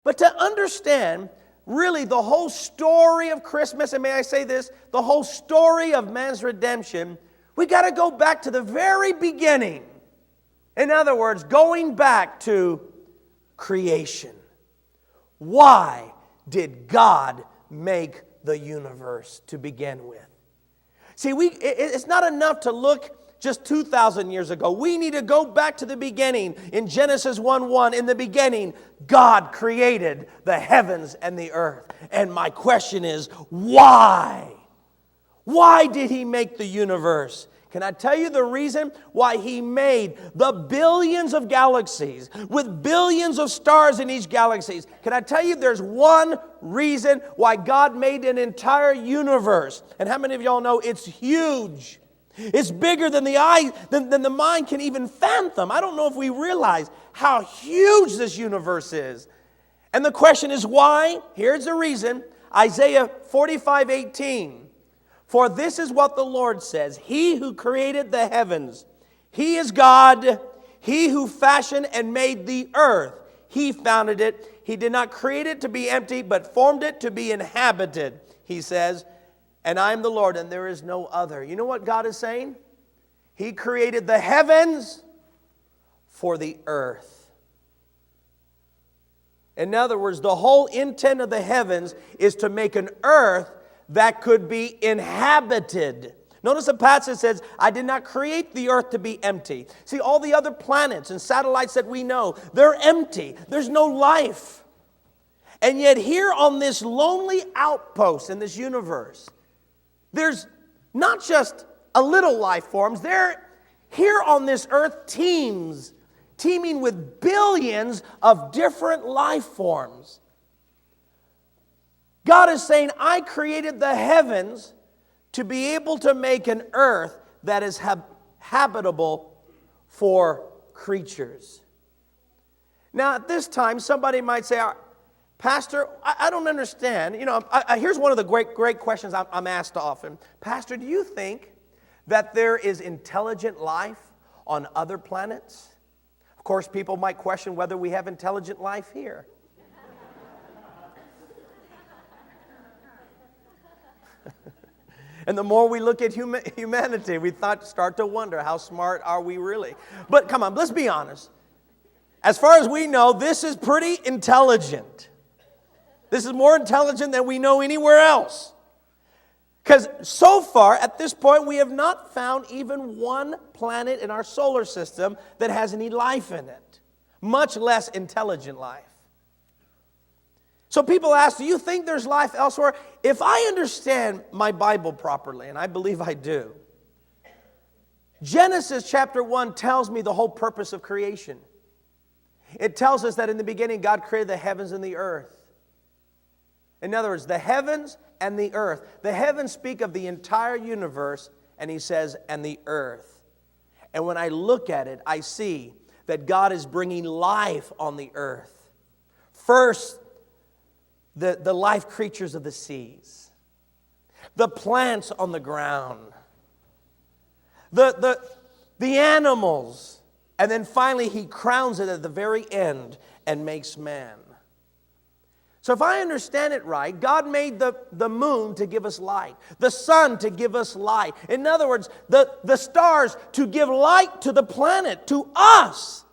But to understand really the whole story of Christmas, and may I say this, the whole story of man's redemption, we got to go back to the very beginning. In other words, going back to creation. Why did God make the universe to begin with? See, it's not enough to look just 2,000 years ago. We need to go back to the beginning. In Genesis 1:1, in the beginning, God created the heavens and the earth. And my question is, why? Why did He make the universe? Can I tell you the reason why He made the billions of galaxies with billions of stars in each galaxy? Can I tell you there's one reason why God made an entire universe? And how many of y'all know it's huge? It's bigger than the eye, than the mind can even fathom. I don't know if we realize how huge this universe is. And the question is why? Here's the reason. Isaiah 45:18. For this is what the Lord says, He who created the heavens, He is God. He who fashioned and made the earth, He founded it. He did not create it to be empty, but formed it to be inhabited, He says. And I am the Lord, and there is no other. You know what God is saying? He created the heavens for the earth. In other words, the whole intent of the heavens is to make an earth that could be inhabited. Notice the passage says, I did not create the earth to be empty. See, all the other planets and satellites that we know, they're empty. There's no life. And yet here on this lonely outpost in this universe, there's not just a little life forms. There, here on this earth teeming with billions of different life forms. God is saying, I created the heavens to be able to make an earth that is habitable for creatures. Now, at this time, somebody might say, Pastor, I don't understand. You know, here's one of the great questions I'm asked often. Pastor, do you think that there is intelligent life on other planets? Of course, people might question whether we have intelligent life here. And the more we look at humanity, we start to wonder, how smart are we really? But come on, let's be honest. As far as we know, this is pretty intelligent. This is more intelligent than we know anywhere else. Because so far, at this point, we have not found even one planet in our solar system that has any life in it, much less intelligent life. So people ask, do you think there's life elsewhere? If I understand my Bible properly, and I believe I do, Genesis chapter 1 tells me the whole purpose of creation. It tells us that in the beginning God created the heavens and the earth. In other words, the heavens and the earth. The heavens speak of the entire universe, and He says, and the earth. And when I look at it, I see that God is bringing life on the earth. First, the life creatures of the seas, the plants on the ground, the animals, and then finally He crowns it at the very end and makes man. So if I understand it right, God made the moon to give us light, the sun to give us light. In other words, the stars to give light to the planet, to us.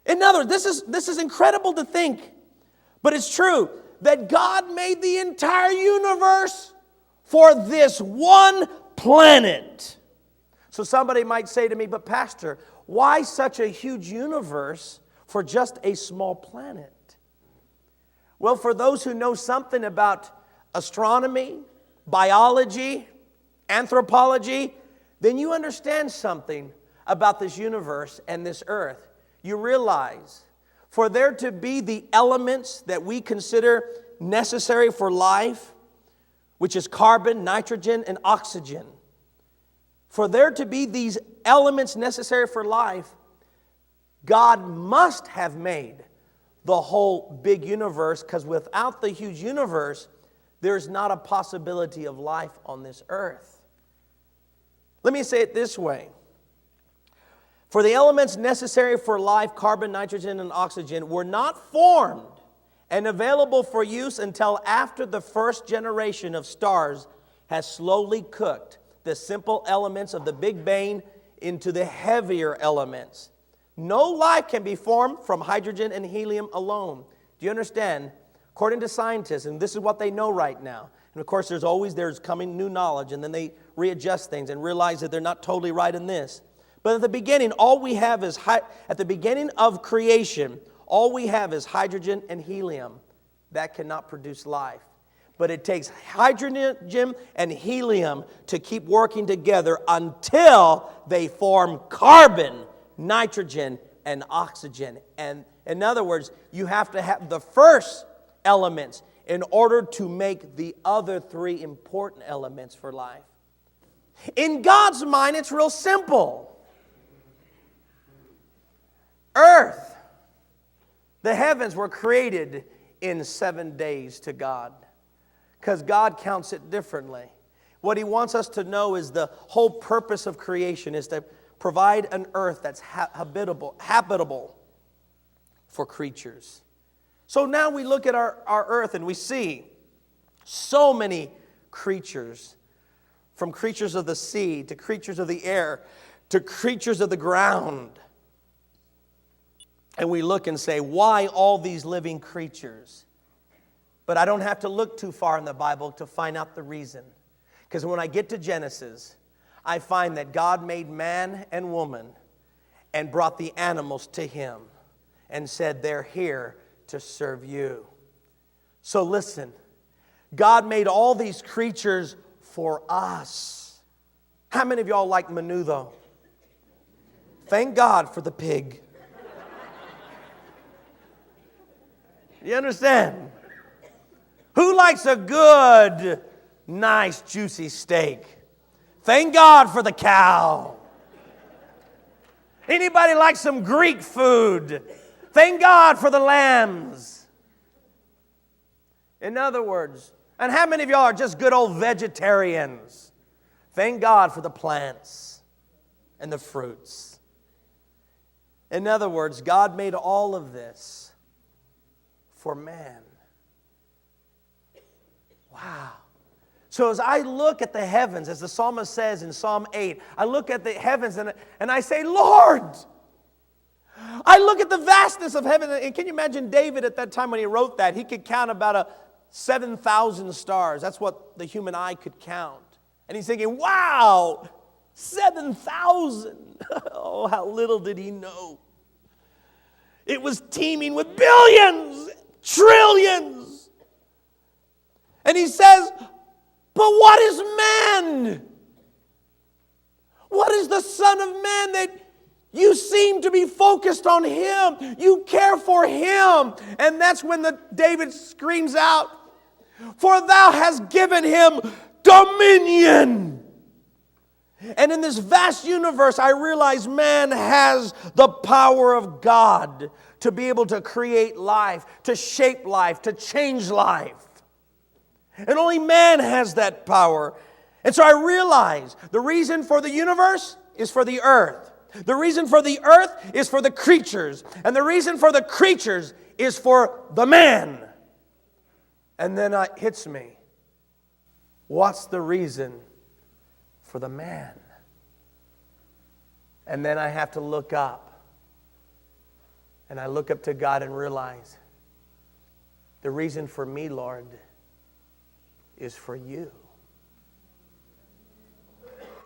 In other words, this is incredible to think, but it's true that God made the entire universe for this one planet. So somebody might say to me, but Pastor, why such a huge universe for just a small planet? Well, for those who know something about astronomy, biology, anthropology, then you understand something about this universe and this earth. You realize for there to be the elements that we consider necessary for life, which is carbon, nitrogen, and oxygen, for there to be these elements necessary for life, God must have made the whole big universe, because without the huge universe, there's not a possibility of life on this earth. Let me say it this way. For the elements necessary for life, carbon, nitrogen, and oxygen, were not formed and available for use until after the first generation of stars has slowly cooked the simple elements of the Big Bang into the heavier elements. No life can be formed from hydrogen and helium alone. Do you understand? According to scientists, and this is what they know right now, and of course there's coming new knowledge, and then they readjust things and realize that they're not totally right in this. But at the beginning, at the beginning of creation, all we have is hydrogen and helium. That cannot produce life. But it takes hydrogen and helium to keep working together until they form carbon, nitrogen, and oxygen. And in other words, you have to have the first elements in order to make the other three important elements for life. In God's mind, it's real simple. Earth, the heavens were created in 7 days to God, because God counts it differently. What He wants us to know is the whole purpose of creation is to provide an earth that's habitable for creatures. So now we look at our earth and we see so many creatures, from creatures of the sea to creatures of the air to creatures of the ground. And we look and say, why all these living creatures? But I don't have to look too far in the Bible to find out the reason. Because when I get to Genesis, I find that God made man and woman and brought the animals to Him and said, they're here to serve you. So listen, God made all these creatures for us. How many of y'all like menudo? Thank God for the pig. You understand? Who likes a good, nice, juicy steak? Thank God for the cow. Anybody like some Greek food? Thank God for the lambs. In other words, and how many of y'all are just good old vegetarians? Thank God for the plants and the fruits. In other words, God made all of this for man. Wow. So as I look at the heavens, as the psalmist says in Psalm 8, I look at the heavens and I say, Lord, I look at the vastness of heaven. And can you imagine David at that time when he wrote that? He could count about 7,000 stars. That's what the human eye could count. And he's thinking, wow, 7,000. Oh, how little did he know. It was teeming with billions, trillions. And he says, but what is man? What is the Son of Man that you seem to be focused on Him? You care for Him. And that's when David screams out, for thou hast given Him dominion. And in this vast universe, I realize man has the power of God to be able to create life, to shape life, to change life. And only man has that power. And so I realize the reason for the universe is for the earth. The reason for the earth is for the creatures. And the reason for the creatures is for the man. And then it hits me. What's the reason for the man? And then I have to look up. And I look up to God and realize the reason for me, Lord, is for you.